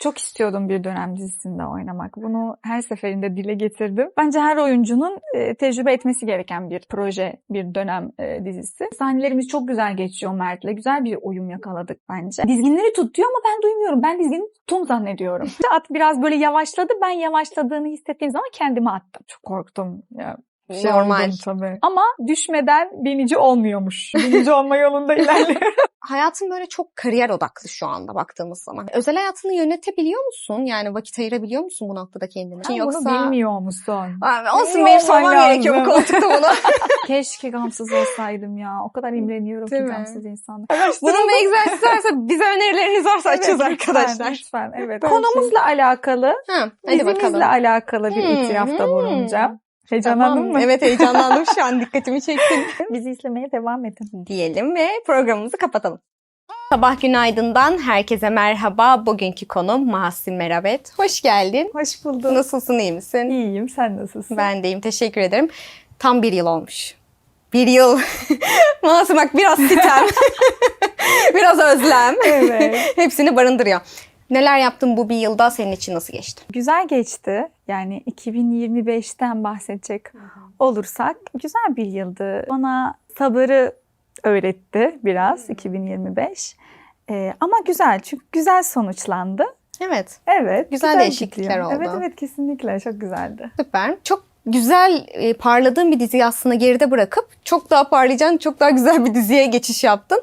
Çok istiyordum bir dönem dizisinde oynamak. Bunu her seferinde dile getirdim. Bence her oyuncunun tecrübe etmesi gereken bir proje, bir dönem dizisi. Sahnelerimiz çok güzel geçiyor Mert'le. Güzel bir uyum yakaladık bence. Dizginleri tutuyor ama ben duymuyorum. Ben dizgini tuttum zannediyorum. At biraz böyle yavaşladı. Ben yavaşladığını hissettiğim zaman kendimi attım. Çok korktum ya. Normal. Tabii. Ama düşmeden binici olmuyormuş. Binici olma yolunda ilerliyorum. Hayatın böyle çok kariyer odaklı şu anda baktığımız zaman. Özel hayatını yönetebiliyor musun? Yani vakit ayırabiliyor musun bu noktada kendine? Yoksa... Bunu bilmiyor musun? Olsun, benim sormam gerekiyor bu koltukta bunu. Keşke gamsız olsaydım ya. O kadar imreniyorum ki gamsız insanlar. Bunun bir egzersizi varsa, bize önerileriniz varsa açacağız arkadaşlar. Lütfen. Evet. Konumuzla alakalı, dizimizle bakalım. Alakalı bir itirafta bulunacağım. Heyecanlandın mı? Evet, heyecanlandım şu an. Dikkatimi çektin. Bizi izlemeye devam edin. Diyelim ve programımızı kapatalım. Sabah günaydın'dan herkese merhaba. Bugünkü konum Mahsin Merabet. Hoş geldin. Hoş bulduk. Nasılsın, iyi misin? İyiyim, sen nasılsın? Ben de iyiyim, teşekkür ederim. Tam 1 yıl olmuş. 1 yıl. Mahsin bak, biraz sitem. Biraz özlem. Evet. Hepsini barındırıyor. Neler yaptın bu 1 yılda, senin için nasıl geçti? Güzel geçti. Yani 2025'ten bahsedecek olursak güzel bir yıldı. Bana sabırı öğretti biraz 2025. Ama güzel, çünkü güzel sonuçlandı. Evet. Evet. Güzel değişiklikler oldu. Evet, kesinlikle çok güzeldi. Süper. Çok güzel parladığın bir diziyi aslında geride bırakıp çok daha parlayacağın, çok daha güzel bir diziye geçiş yaptın.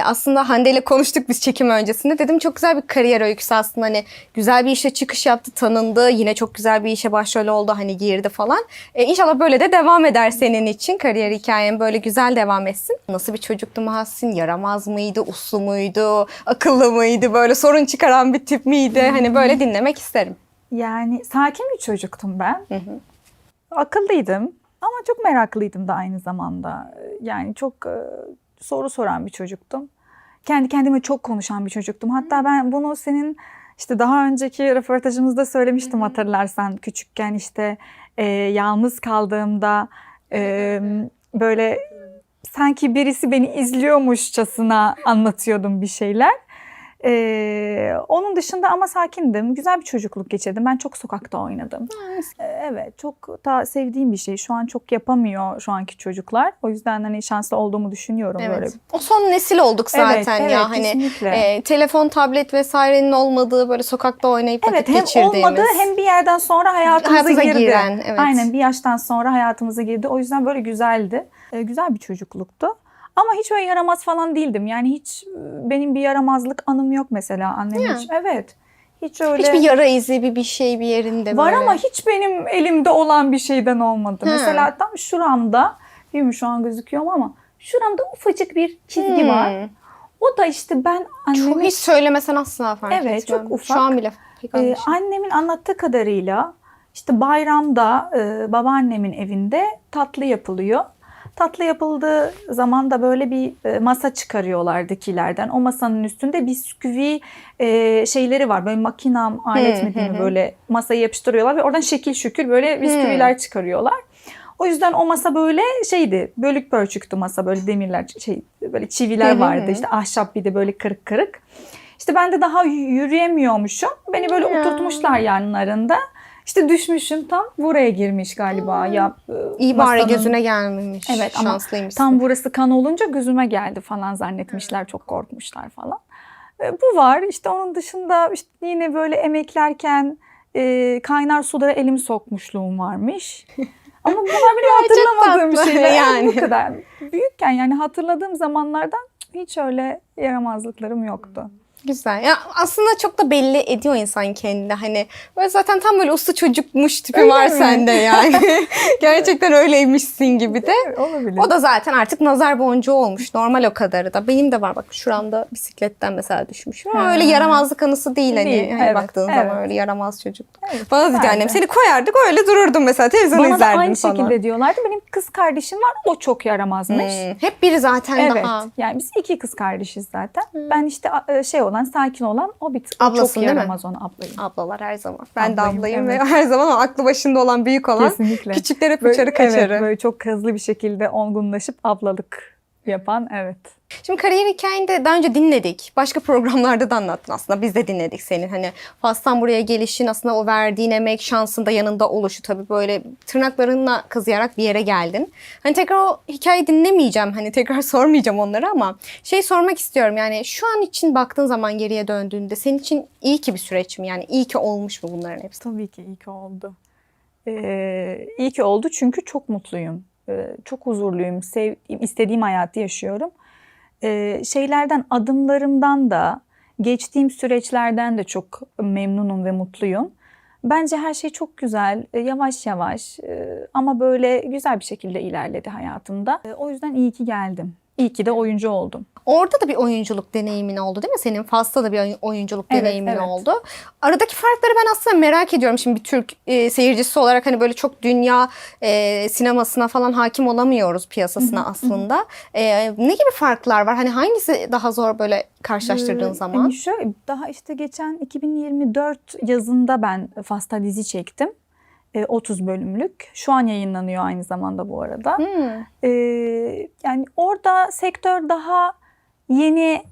Aslında Hande ile konuştuk biz çekim öncesinde. Dedim çok güzel bir kariyer öyküsü aslında, hani güzel bir işe çıkış yaptı, tanındı. Yine çok güzel bir işe başrol oldu, hani girdi falan. İnşallah böyle de devam eder senin için. Kariyer hikayen böyle güzel devam etsin. Nasıl bir çocuktu Mahsin? Yaramaz mıydı? Uslu muydu? Akıllı mıydı? Böyle sorun çıkaran bir tip miydi? Hani böyle dinlemek isterim. Yani sakin bir çocuktum ben. Akıllıydım ama çok meraklıydım da aynı zamanda. Yani çok soru soran bir çocuktum. Kendi kendime çok konuşan bir çocuktum. Hatta ben bunu senin işte daha önceki röportajımızda söylemiştim, hatırlarsan. Küçükken işte yalnız kaldığımda böyle sanki birisi beni izliyormuşçasına anlatıyordum bir şeyler. Onun dışında ama sakindim. Güzel bir çocukluk geçirdim. Ben çok sokakta oynadım. Evet, çok da sevdiğim bir şey. Şu an çok yapamıyor şu anki çocuklar. O yüzden hani şanslı olduğumu düşünüyorum. Evet. Böyle. O son nesil olduk zaten evet, ya. Hani kesinlikle. Telefon, tablet vesairenin olmadığı, böyle sokakta oynayıp vakit geçirdiğimiz. Evet, hem olmadı hem bir yerden sonra hayatımıza girdi. Giren, evet. Aynen, bir yaştan sonra hayatımıza girdi. O yüzden böyle güzeldi. Güzel bir çocukluktu. Ama hiç öyle yaramaz falan değildim. Yani hiç benim bir yaramazlık anım yok mesela annem hiç. Evet. Hiç öyle. Hiçbir yara izi, bir şey bir yerinde var böyle. ama hiç benim elimde olan bir şeyden olmadı. Mesela tam şuramda, bilmiyorum şu an gözüküyor mu ama şuramda ufacık bir çizgi var. O da işte ben annemin... Çok hiç söylemesen asla fark etmem. Evet, çok ufak. Şu an bile pek anlaşılmıyor. Annemin anlattığı kadarıyla işte bayramda babaannemin evinde tatlı yapılıyor. Tatlı yapıldığı zaman da böyle bir masa çıkarıyorlar dikilerden. O masanın üstünde bisküvi şeyleri var. Böyle makinam alet mi diyeyim, böyle masayı yapıştırıyorlar ve oradan şekil şükür böyle bisküviler çıkarıyorlar. O yüzden o masa böyle şeydi, bölük pörçüktü masa, böyle demirler, böyle çiviler vardı. İşte ahşap, bir de böyle kırık kırık. İşte ben de daha yürüyemiyormuşum. Beni böyle oturtmuşlar yanlarında. İşte düşmüşüm, tam buraya girmiş galiba. İyi bari gözüne gelmemiş. Evet, ama tam burası kan olunca gözüme geldi falan zannetmişler. Çok korkmuşlar falan. Bu var. İşte onun dışında işte yine böyle emeklerken kaynar sulara elimi sokmuşluğum varmış. Ama bunlar benim hatırlamadığım şeyler. Yani. Bu kadar. Büyükken yani hatırladığım zamanlardan hiç öyle yaramazlıklarım yoktu. Güzel. Ya aslında çok da belli ediyor insan kendini. Hani böyle zaten tam böyle uslu çocukmuş tipi öyle var mi? Sende yani. Gerçekten öyleymişsin gibi de. Olabilir. O da zaten artık nazar boncuğu olmuş. Normal o kadarı da. Benim de var bak, şuramda bisikletten mesela düşmüşüm. Ama öyle yaramazlık anısı değil hani. Hani baktığın zaman öyle yaramaz çocuk. Evet, bana dedi annem, seni koyardık öyle dururdum mesela, televizyon izlerdin falan. Bana da aynı şekilde diyorlardı. Benim kız kardeşim var, o çok yaramazmış. Hep biri zaten daha. Evet, yani biz 2 kız kardeşiz zaten. Ben işte sakin olan, o bir ablasın, çok yaramaz, onu ablayım. Ablalar her zaman. Ben de ablayım ve her zaman o aklı başında olan, büyük olan. Kesinlikle. Küçükler hep uçarı kaçarı. Evet, böyle çok hızlı bir şekilde olgunlaşıp ablalık yapan, evet. Şimdi kariyer hikayeni de daha önce dinledik. Başka programlarda da anlattın aslında. Biz de dinledik senin. Hani Fas'tan buraya gelişin, aslında o verdiğin emek, şansın da yanında oluşu, tabii böyle tırnaklarınla kazıyarak bir yere geldin. Hani tekrar o hikayeyi dinlemeyeceğim. Hani tekrar sormayacağım onları ama sormak istiyorum. Yani şu an için baktığın zaman geriye döndüğünde senin için iyi ki bir süreç mi? Yani iyi ki olmuş mu bunların hepsi? Tabii ki iyi ki oldu. İyi ki oldu çünkü çok mutluyum. Çok huzurluyum. İstediğim hayatı yaşıyorum. Şeylerden, adımlarımdan da, geçtiğim süreçlerden de çok memnunum ve mutluyum. Bence her şey çok güzel, yavaş yavaş ama böyle güzel bir şekilde ilerledi hayatımda. O yüzden iyi ki geldim. İyi ki de oyuncu oldum. Orada da bir oyunculuk deneyimin oldu değil mi? Senin Fas'ta da bir oyunculuk Evet, deneyimin evet. oldu. Aradaki farkları ben aslında merak ediyorum. Şimdi bir Türk seyircisi olarak hani böyle çok dünya sinemasına falan hakim olamıyoruz, piyasasına aslında. Ne gibi farklar var? Hani hangisi daha zor böyle karşılaştırdığın zaman? Yani şöyle, daha işte geçen 2024 yazında ben Fas'ta dizi çektim. 30 bölümlük. Şu an yayınlanıyor aynı zamanda bu arada. Yani orada sektör daha yeni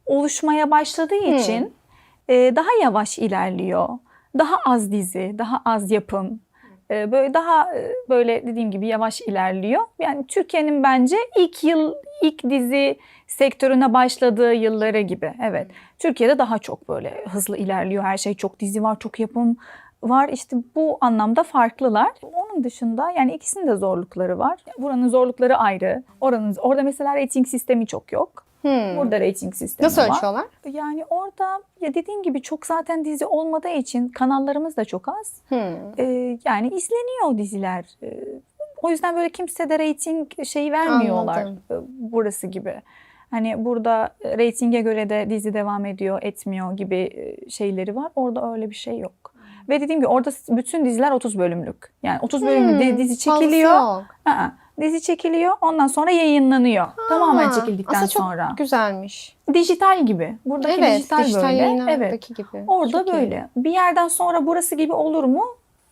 oluşmaya başladığı için daha yavaş ilerliyor. Daha az dizi, daha az yapım. Böyle daha böyle dediğim gibi yavaş ilerliyor. Yani Türkiye'nin bence ilk dizi sektörüne başladığı yılları gibi. Evet. Türkiye'de daha çok böyle hızlı ilerliyor. Her şey, çok dizi var, çok yapım var. İşte bu anlamda farklılar. Onun dışında yani ikisinin de zorlukları var. Buranın zorlukları ayrı. Orada mesela rating sistemi çok yok. Burada rating sistemi Nasıl var. ölçüyorlar? Yani orada ya dediğim gibi çok zaten dizi olmadığı için kanallarımız da çok az. Yani izleniyor diziler. O yüzden böyle kimse de rating şeyi vermiyorlar. Anladım. Burası gibi. Hani burada reytinge göre de dizi devam ediyor, etmiyor gibi şeyleri var. Orada öyle bir şey yok. Ve dediğim gibi orada bütün diziler 30 bölümlük. Yani 30 bölümlük dizi çekiliyor. Fazla yok. Dizi çekiliyor, ondan sonra yayınlanıyor. Tamamen çekildikten aslında sonra. çok güzelmiş. Dijital gibi. Buradaki Evet, dijital böyle. yayınlardaki Evet. gibi. Orada Çok iyi. böyle. Bir yerden sonra burası gibi olur mu?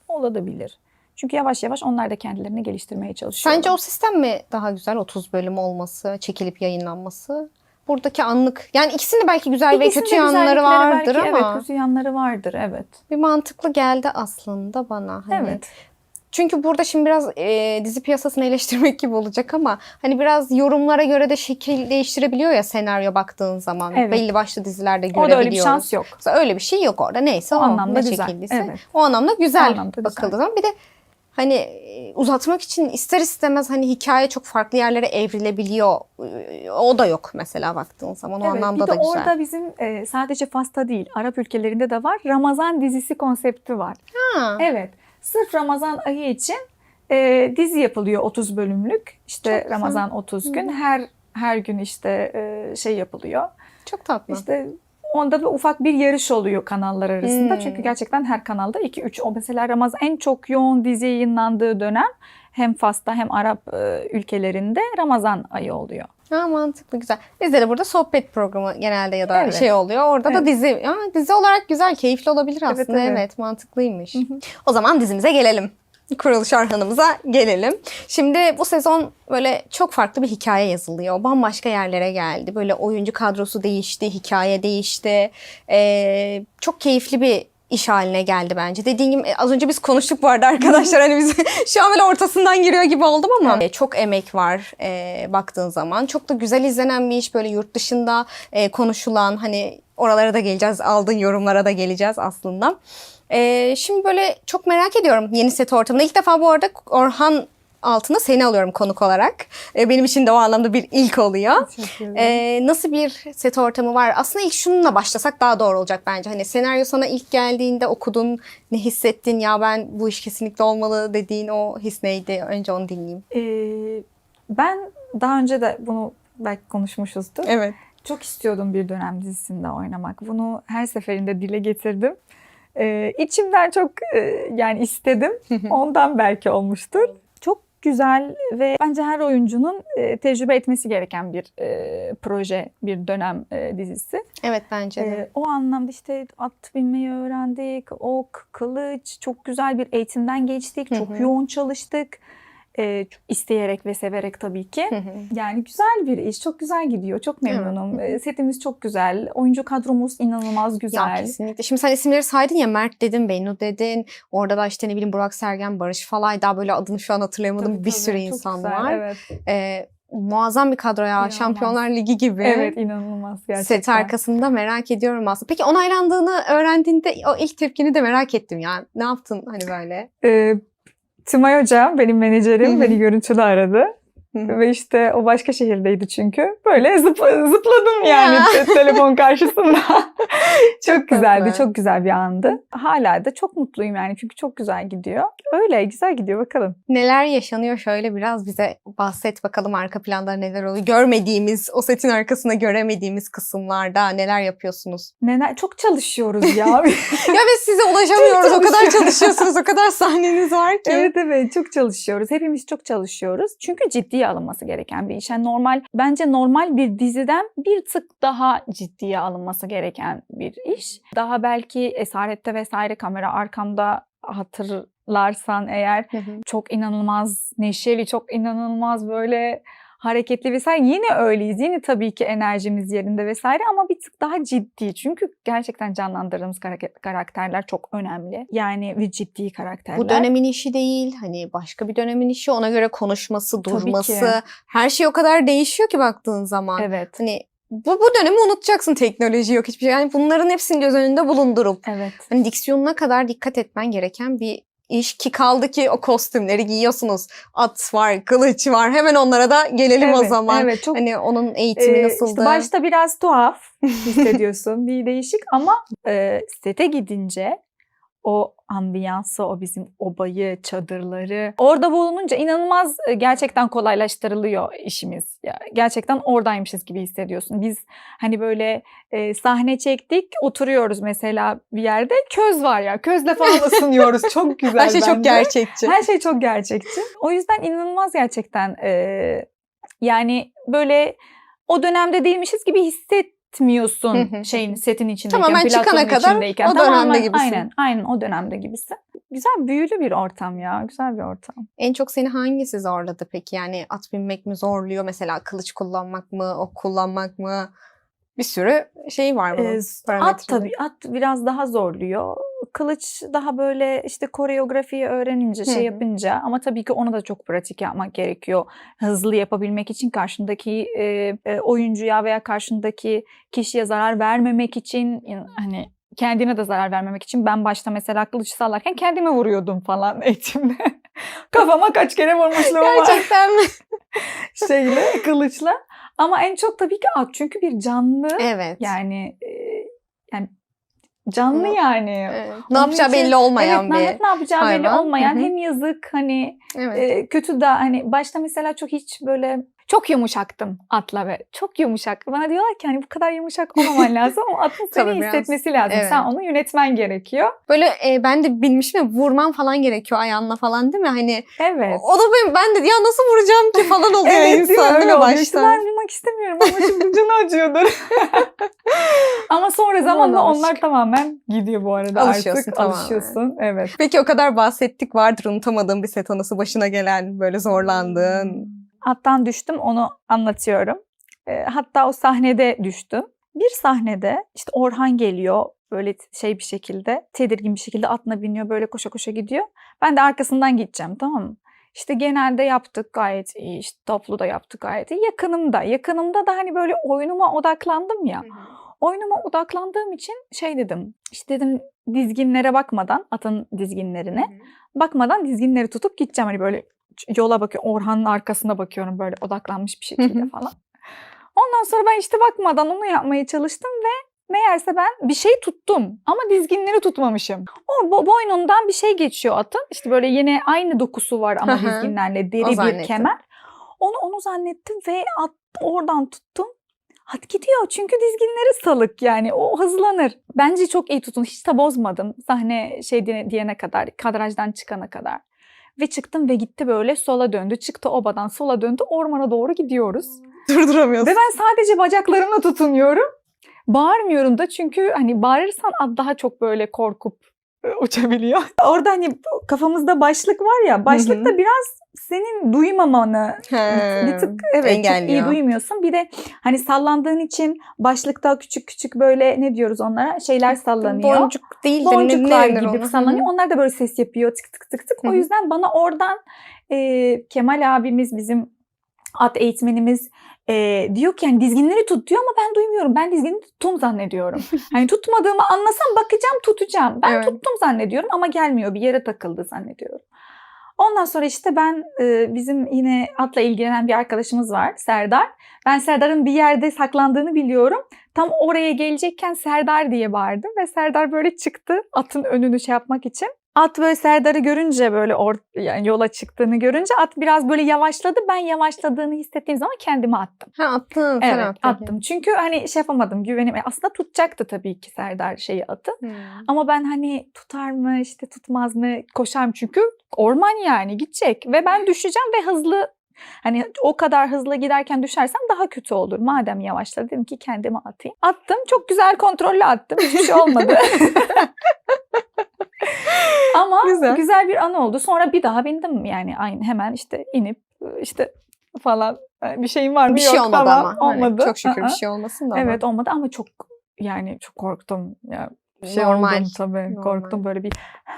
Olabilir. Çünkü yavaş yavaş onlar da kendilerini geliştirmeye çalışıyorlar. Sence o sistem mi daha güzel, 30 bölüm olması, çekilip yayınlanması? Buradaki anlık, yani ikisinin belki güzel ve İkisinin kötü de yanları güzellikleri vardır belki, ama evet, kötü yanları vardır. Evet. bir mantıklı geldi aslında bana. Hani Evet. çünkü burada şimdi biraz dizi piyasasını eleştirmek gibi olacak ama hani biraz yorumlara göre de şekil değiştirebiliyor ya senaryo baktığın zaman. Evet. Belli başlı dizilerde görebiliyoruz. Orada öyle bir şans yok. Mesela öyle bir şey yok orada. Neyse O o anlamda ne güzel. çekildiyse Evet. o anlamda güzel O anlamda bakıldığı güzel. zaman. Bir de hani uzatmak için ister istemez hani hikaye çok farklı yerlere evrilebiliyor. O da yok mesela baktığın zaman. O Evet, anlamda bir de da güzel. orada bizim sadece Fas'ta değil, Arap ülkelerinde de var. Ramazan dizisi konsepti var. Ha. Evet. Sırf Ramazan ayı için dizi yapılıyor 30 bölümlük. İşte Çok güzel. Ramazan 30 gün. Her gün işte şey yapılıyor. Çok tatlı. İşte onda da ufak bir yarış oluyor kanallar arasında. Çünkü gerçekten her kanalda 2-3. O mesela Ramazan en çok yoğun dizi yayınlandığı dönem hem Fas'ta hem Arap ülkelerinde Ramazan ayı oluyor. Ha, mantıklı, güzel. Bizde de burada sohbet programı genelde ya da Evet. şey oluyor. Orada da dizi. Ya, dizi olarak güzel, keyifli olabilir aslında. evet. Evet, mantıklıymış. O zaman dizimize gelelim. Kuruluş Arhan'ımıza gelelim. Şimdi bu sezon böyle çok farklı bir hikaye yazılıyor. Bambaşka yerlere geldi. Böyle oyuncu kadrosu değişti, hikaye değişti. Çok keyifli bir iş haline geldi bence. Dediğim gibi az önce biz konuştuk bu arada arkadaşlar. Hani biz şu an böyle ortasından giriyor gibi oldum ama çok emek var baktığın zaman. Çok da güzel izlenen bir iş. Böyle yurt dışında konuşulan, hani oralara da geleceğiz. Aldığın yorumlara da geleceğiz aslında. Şimdi böyle çok merak ediyorum yeni set ortamında. İlk defa bu arada Orhan altına seni alıyorum konuk olarak. Benim için de o anlamda bir ilk oluyor. Nasıl bir set ortamı var? Aslında ilk şununla başlasak daha doğru olacak bence. Hani senaryo sana ilk geldiğinde okudun, ne hissettin? Ya ben bu iş kesinlikle olmalı dediğin o his neydi? Önce onu dinleyeyim. Ben daha önce de bunu belki konuşmuşuzdur. Evet. Çok istiyordum bir dönem dizisinde oynamak. Bunu her seferinde dile getirdim. İçimden çok yani istedim. Ondan belki olmuştur. Çok güzel ve bence her oyuncunun tecrübe etmesi gereken bir proje, bir dönem dizisi. Evet, bence de. O anlamda işte at binmeyi öğrendik, ok, kılıç, çok güzel bir eğitimden geçtik, çok yoğun çalıştık. isteyerek ve severek tabii ki. Yani güzel bir iş. Çok güzel gidiyor. Çok memnunum. Setimiz çok güzel. Oyuncu kadromuz inanılmaz güzel. Ya kesinlikle. Şimdi sen isimleri saydın ya, Mert dedin, Bennu dedin. Orada da işte ne bileyim Burak Sergen, Barış Falay, daha böyle adını şu an hatırlayamadım. Tabii, bir tabii. sürü Çok insan güzel, var. Evet. Muazzam bir kadro ya. İnanılmaz. Şampiyonlar Ligi gibi. Evet, inanılmaz gerçekten. Set arkasında merak ediyorum aslında. Peki onaylandığını öğrendiğinde o ilk tepkini de merak ettim ya. Ne yaptın hani böyle? Tımay Hocam, benim menajerim, Hı hı. beni görüntülü aradı. Ve işte o başka şehirdeydi çünkü. Böyle zıpladım yani telefon karşısında. Çok güzeldi, tatlı. çok güzel bir andı. Hala da çok mutluyum yani çünkü çok güzel gidiyor. Öyle güzel gidiyor bakalım. Neler yaşanıyor, şöyle biraz bize bahset bakalım, arka planda neler oluyor? Görmediğimiz, o setin arkasında göremediğimiz kısımlarda neler yapıyorsunuz? Çok çalışıyoruz ya. Ya ve size ulaşamıyoruz. Çok O kadar çalışıyoruz. çalışıyorsunuz, o kadar sahneniz var ki. Evet, çok çalışıyoruz. Hepimiz çok çalışıyoruz. Çünkü ciddiye alınması gereken bir iş. Yani bence normal bir diziden bir tık daha ciddiye alınması gereken bir iş. Daha belki Esaret'te vesaire kamera arkamda hatırlarsan eğer çok inanılmaz neşeli, çok inanılmaz böyle hareketli vesaire. Yine öyleyiz. Yine tabii ki enerjimiz yerinde vesaire ama bir tık daha ciddi. Çünkü gerçekten canlandırdığımız karakterler çok önemli. Yani ve ciddi karakterler. Bu dönemin işi değil, hani başka bir dönemin işi. Ona göre konuşması, durması, ki. her şey o kadar değişiyor ki baktığın zaman. Evet. Hani bu dönemi unutacaksın, teknoloji yok, hiçbir şey. Yani bunların hepsini göz önünde bulundurup Evet. hani diksiyonuna kadar dikkat etmen gereken bir iş ki kaldı ki o kostümleri giyiyorsunuz. At var, kılıç var. Hemen onlara da gelelim o zaman. Evet, çok Hani onun eğitimi nasıldı? İşte başta biraz tuhaf hissediyorsun, bir değişik ama sete gidince o ambiyansı, o bizim obayı, çadırları orada bulununca inanılmaz gerçekten kolaylaştırılıyor işimiz. Ya, gerçekten oradaymışız gibi hissediyorsun. Biz hani böyle sahne çektik, oturuyoruz mesela bir yerde, köz var ya, közle falan ısınıyoruz. Çok güzel Her şey çok bence. gerçekçi. Her şey çok gerçekçi. O yüzden inanılmaz gerçekten yani böyle o dönemde değilmişiz gibi hissetmiyorsun setin içindeyken, tamamen çıkana platformun kadar içindeyken. o dönemde gibisin. Aynen o dönemde gibisin. Güzel, büyülü bir ortam ya. Güzel bir ortam. En çok seni hangisi zorladı peki? Yani at binmek mi zorluyor? Mesela kılıç kullanmak mı? Ok kullanmak mı? Bir sürü şey var bunun. At biraz daha zorluyor. Kılıç daha böyle işte koreografiyi öğrenince, şey yapınca, ama tabii ki onu da çok pratik yapmak gerekiyor. Hızlı yapabilmek için, karşındaki oyuncuya veya karşındaki kişiye zarar vermemek için, hani kendine de zarar vermemek için. Ben başta mesela kılıç sallarken kendime vuruyordum falan eğitimde. Kafama kaç kere vurmuşluğum var. Gerçekten mi? Kılıçla. Ama en çok tabii ki at. Çünkü bir canlı. Evet. Yani canlı yani. Evet. Ne yapacağı belli olmayan bir ne yapacağı belli hayvan. olmayan. Hem yazık hani kötü da hani başta mesela hiç böyle çok yumuşaktım atla ve çok yumuşak. Bana diyorlar ki hani bu kadar yumuşak olmaman lazım. O atın seni hissetmesi lazım. Evet. Sen onu yönetmen gerekiyor. Böyle ben de bilmişim ya, vurman falan gerekiyor ayağınla falan, değil mi? Hani evet. O da ben de ya nasıl vuracağım ki falan oluyor evet, insan değil mi başta? İşte ben vurmak istemiyorum ama şimdi canı acıyordur. Ama sonra zamanla onlar tamamen gidiyor bu arada. Artık alışıyorsun. Evet. Peki o kadar bahsettik, vardır unutamadığın bir set anısı, başına gelen böyle zorlandığın. Attan düştüm, onu anlatıyorum. Hatta o sahnede düştüm. Bir sahnede işte Orhan geliyor böyle bir şekilde, tedirgin bir şekilde atına biniyor, böyle koşa koşa gidiyor. Ben de arkasından gideceğim, tamam mı? İşte genelde yaptık gayet iyi, işte toplu da yaptık gayet iyi. Yakınımda da hani böyle oyunuma odaklandım ya. Oyunuma odaklandığım için dedim, işte dedim dizginlere bakmadan, atın dizginlerine bakmadan dizginleri tutup gideceğim. Hani böyle yola bakıyorum, Orhan'ın arkasına bakıyorum böyle odaklanmış bir şekilde falan. Ondan sonra ben işte bakmadan onu yapmaya çalıştım ve meğerse ben bir şey tuttum ama dizginleri tutmamışım. O boynundan bir şey geçiyor atın. İşte böyle yine aynı dokusu var ama dizginlerle, deri bir kemer. Onu zannettim ve oradan tuttum. At gidiyor çünkü dizginleri salık, yani o hızlanır. Bence çok iyi tutun, hiç de bozmadım sahne diyene kadar, kadrajdan çıkana kadar. Ve çıktım ve gitti, böyle sola döndü. Çıktı obadan sola döndü. Ormana doğru gidiyoruz. Durduramıyorsun. Ve ben sadece bacaklarımla tutunuyorum. Bağırmıyorum da çünkü hani bağırırsan at daha çok böyle korkup uçabiliyor. Orada hani kafamızda başlık var ya, başlık da biraz senin duymamanı bir tık çok iyi engelliyor. duymuyorsun. Bir de hani sallandığın için başlıkta küçük küçük böyle ne diyoruz onlara, şeyler sallanıyor. Boncuk değil de Boncuklar ne gibi onu? sallanıyor. Onlar da böyle ses yapıyor, tık tık tık tık. O yüzden bana oradan Kemal abimiz, bizim at eğitmenimiz, diyor ki yani dizginleri tut diyor ama ben duymuyorum. Ben dizgini tuttum zannediyorum. Hani tutmadığımı anlasam bakacağım, tutacağım. Ben tuttum zannediyorum ama gelmiyor. Bir yere takıldı zannediyorum. Ondan sonra işte ben bizim yine atla ilgilenen bir arkadaşımız var, Serdar. Ben Serdar'ın bir yerde saklandığını biliyorum. Tam oraya gelecekken Serdar diye bağırdım ve Serdar böyle çıktı atın önünü şey yapmak için. At böyle Serdar'ı görünce, böyle yani yola çıktığını görünce at biraz böyle yavaşladı. Ben yavaşladığını hissettiğim zaman kendimi attım. Ha, attın. Evet, attım. Çünkü hani şey yapamadım, güvenim. Aslında tutacaktı tabii ki Serdar atı. Ama ben hani tutar mı, işte tutmaz mı, koşarım çünkü orman yani gidecek ve ben düşeceğim ve hızlı, hani o kadar hızlı giderken düşersem daha kötü olur. Madem yavaşladı, dedim ki kendimi atayım. Attım. Çok güzel kontrollü attım. Hiçbir şey olmadı. Ama güzel bir an oldu. Sonra bir daha bindim yani, aynı hemen işte inip işte falan, bir şeyim var mı? Bir şey yok olmadı ama. Olmadı. Hani çok şükür bir şey olmasın da. Evet, olmadı ama çok korktum. Ya normal. oldum tabii. Normal. Korktum, böyle bir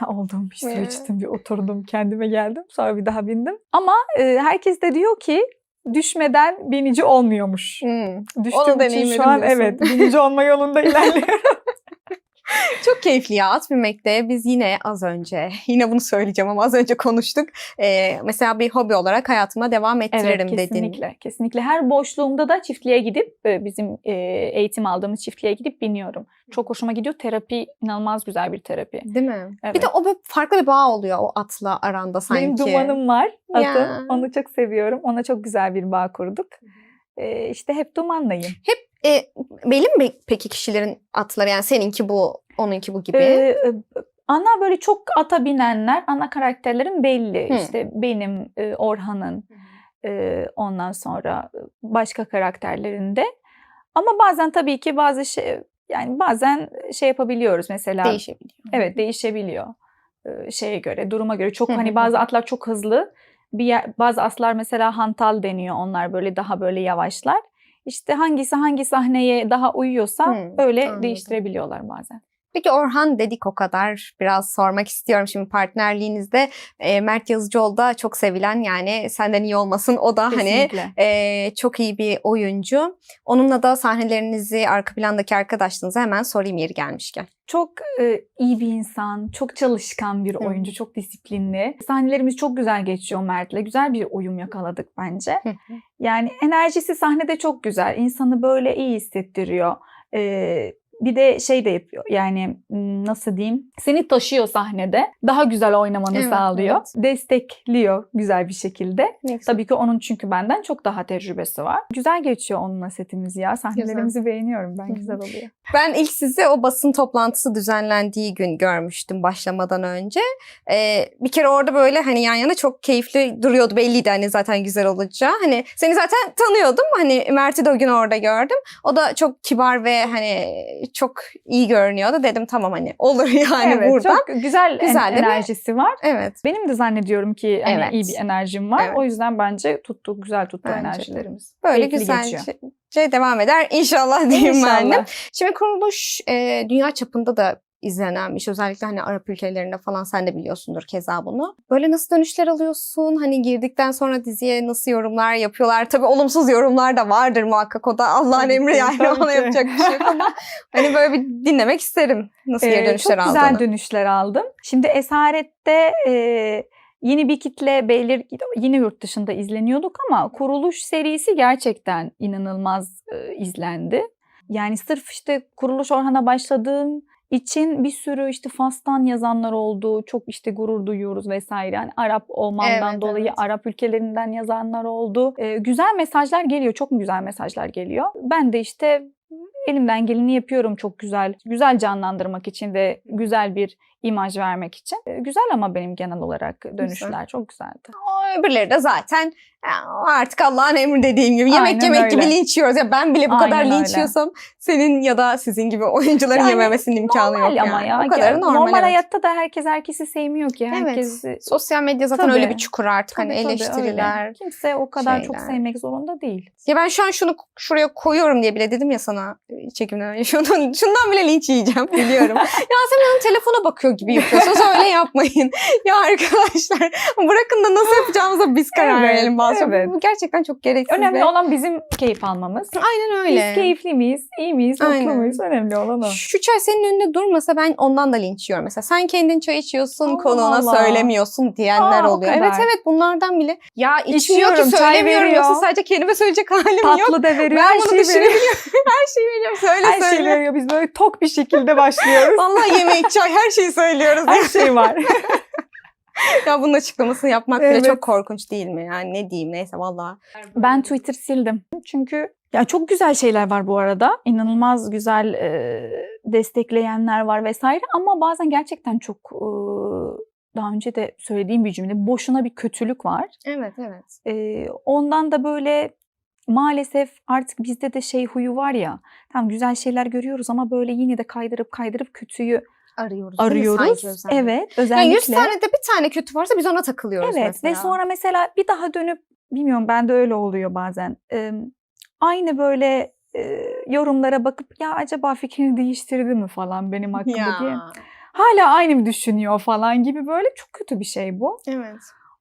oldum, bir su içtim, bir oturdum, kendime geldim. Sonra bir daha bindim. Ama herkes de diyor ki düşmeden binici olmuyormuş. Düştüğüm için şu an evet binici olma yolunda ilerliyorum. Çok keyifli ya at binmekte. Biz yine az önce, yine bunu söyleyeceğim ama az önce konuştuk. Mesela bir hobi olarak hayatıma devam ettiririm dedin. Kesinlikle. Kesinlikle. Her boşluğumda da çiftliğe gidip, bizim eğitim aldığımız çiftliğe gidip biniyorum. Çok hoşuma gidiyor. Terapi, inanılmaz güzel bir terapi. Değil mi? Evet. Bir de o böyle farklı bir bağ oluyor o atla aranda sanki. Benim dumanım var. Atım. Onu çok seviyorum. Ona çok güzel bir bağ kurduk. İşte hep dumanlayım. Hep belli mi peki kişilerin atları? Yani seninki bu, onunki bu gibi? Ana böyle çok ata binenler, ana karakterlerin belli. İşte benim, Orhan'ın, ondan sonra başka karakterlerinde. Ama bazen tabii ki bazen şey yapabiliyoruz mesela. Değişebiliyor. Evet, değişebiliyor. Şeye göre, duruma göre. Çok hani bazı atlar çok hızlı. Bazı atlar mesela hantal deniyor. Onlar böyle daha böyle yavaşlar. İşte hangi sahneye daha uyuyorsa öyle anladım. değiştirebiliyorlar bazen. Peki Orhan dedik o kadar. Biraz sormak istiyorum şimdi partnerliğinizde. Mert Yazıcıoğlu da çok sevilen, yani senden iyi olmasın. O da Kesinlikle. hani çok iyi bir oyuncu. Onunla da sahnelerinizi, arka plandaki arkadaşlığınızı hemen sorayım yeri gelmişken. Çok iyi bir insan, çok çalışkan bir oyuncu, çok disiplinli. Sahnelerimiz çok güzel geçiyor Mert'le. Güzel bir uyum yakaladık bence. Yani enerjisi sahnede çok güzel. İnsanı böyle iyi hissettiriyor. Bir de şey de yapıyor, yani nasıl diyeyim, seni taşıyor sahnede. Daha güzel oynamanı sağlıyor. Evet. Destekliyor güzel bir şekilde. Neyse. Tabii ki onun çünkü benden çok daha tecrübesi var. Güzel geçiyor onunla setimiz ya. Sahnelerimizi beğeniyorum ben. Güzel oluyor. Ben ilk sizi o basın toplantısı düzenlendiği gün görmüştüm başlamadan önce. Bir kere orada böyle hani yan yana çok keyifli duruyordu. Belliydi hani zaten güzel olacağı. Hani seni zaten tanıyordum. Hani Mert'i de o gün orada gördüm. O da çok kibar ve hani çok iyi görünüyordu. Dedim tamam hani olur yani evet, buradan. Çok güzel enerjisi var. Evet. Benim de zannediyorum ki hani iyi bir enerjim var. Evet. O yüzden bence güzel tuttu Bence enerjilerimiz. Böyle Keyifli güzelce devam eder inşallah diyeyim ben de. Şimdi kuruluş dünya çapında da izlenenmiş. Özellikle hani Arap ülkelerinde falan, sen de biliyorsundur keza bunu. Böyle nasıl dönüşler alıyorsun? Hani girdikten sonra diziye nasıl yorumlar yapıyorlar? Tabii olumsuz yorumlar da vardır muhakkak. O da Allah'ın emri yani. Ona yapacak bir şey yok ama hani böyle bir dinlemek isterim. Nasıl geri dönüşler aldığını. Çok güzel dönüşler aldım. Şimdi Esaret'te yeni bir kitle yine yurt dışında izleniyorduk ama Kuruluş serisi gerçekten inanılmaz izlendi. Yani sırf işte Kuruluş Orhan'a başladığım için bir sürü işte Fas'tan yazanlar oldu. Çok işte gurur duyuyoruz vesaire. Yani Arap olmamdan dolayı Arap ülkelerinden yazanlar oldu. Güzel mesajlar geliyor. Çok güzel mesajlar geliyor. Ben de işte elimden geleni yapıyorum çok güzel canlandırmak için ve güzel bir imaj vermek için. Güzel ama benim genel olarak dönüşler Güzel. çok güzeldi. O öbürleri de zaten artık Allah'ın emri dediğim gibi yemek Aynen yemek gibi öyle. linç yiyoruz. Ya ben bile bu kadar Aynen linç öyle. yiyorsam senin ya da sizin gibi oyuncuların Yani yememesinin imkanı yok Normal ama yani. ya. O kadarı normal, evet. hayatta da herkes herkesi sevmiyor ki. Herkes Evet. Sosyal medya zaten Tabii. öyle bir çukur artık. Tabii, Hani tabii, eleştiriler. öyle. Kimse o kadar çok şeyler. sevmek zorunda değil. Ya ben şu an şunu şuraya koyuyorum diye bile dedim ya sana çekimden önce. Şundan bile linç yiyeceğim biliyorum. Yasemin Hanım telefona bakıyor gibi yapıyorsunuz. Öyle yapmayın. Ya arkadaşlar bırakın da nasıl yapacağımıza biz karar Evet, verelim bazen. evet. Bu gerçekten çok gereksiz. Önemli ve- olan bizim keyif almamız. Aynen öyle. Biz keyifli miyiz? İyi miyiz? Aynen. Mutlu muyuz? Önemli olan o. Şu çay senin önünde durmasa ben ondan da linç yiyorum. Mesela sen kendin çay içiyorsun, Allah konuğuna Allah. söylemiyorsun diyenler Aa, o oluyor. kadar. Evet evet bunlardan bile. Ya içmiyor İçiyorum, ki çay söylemiyorum veriyor. yoksa sadece kelime söyleyecek halim yok. Tatlı da veriyor. Ben her bunu şeyi veriyor. düşünebiliyorum. Her şeyi veriyorum. Söyle Her söyle. şeyi veriyor. Biz böyle tok bir şekilde başlıyoruz. Vallahi yemek, çay her şeyi söylüyoruz. Her şey var. Ya bunun açıklamasını yapmak bile Evet. çok korkunç değil mi? Yani ne diyeyim neyse vallahi. Ben Twitter sildim. Çünkü ya çok güzel şeyler var bu arada. İnanılmaz güzel destekleyenler var vesaire. Ama bazen gerçekten çok daha önce de söylediğim bir cümle. Boşuna bir kötülük var. Evet evet. Ondan da böyle maalesef artık bizde de şey huyu var ya. Tamam güzel şeyler görüyoruz ama böyle yine de kaydırıp kötüyü Arıyoruz. değil mi arıyoruz. sanki özellikle? Evet, Yani özellikle. 100 tane de bir tane kötü varsa biz ona takılıyoruz Evet mesela. ve sonra mesela bir daha dönüp bilmiyorum bende öyle oluyor bazen. Aynı böyle yorumlara bakıp ya acaba fikrini değiştirdi mi falan benim hakkımda diye. Hala aynı mı düşünüyor falan gibi böyle çok kötü bir şey bu. Evet.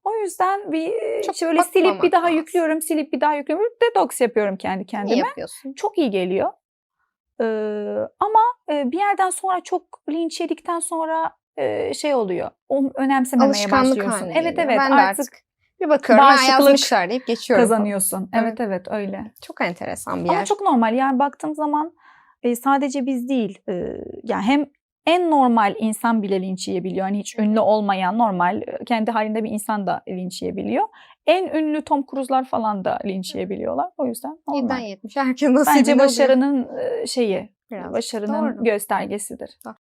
O yüzden bir Çok şöyle silip bakmamak bir daha lazım. yüklüyorum, silip bir daha yüklüyorum. Detoks yapıyorum kendi İyi kendime. yapıyorsun. Çok iyi geliyor. Ama bir yerden sonra çok linç yedikten sonra şey oluyor. Onu önemsememeye Alışkanlık başlıyorsun. haline Evet geliyor. evet Ben de artık bir bakıyorum. bağışıklık yazmışlar deyip geçiyorum. kazanıyorsun. Evet. Evet öyle. Çok enteresan bir yer. Ama çok normal. Yani baktığım zaman sadece biz değil. Yani hem en normal insan bile linç yiyebiliyor. Hani hiç ünlü olmayan normal kendi halinde bir insan da linç yiyebiliyor. En ünlü Tom Cruise'lar falan da linç yiyebiliyorlar. O yüzden normal. 7'den 70'e herkes nasibini Bence alıyor. başarının şeyi, Biraz. başarının Doğru. göstergesidir.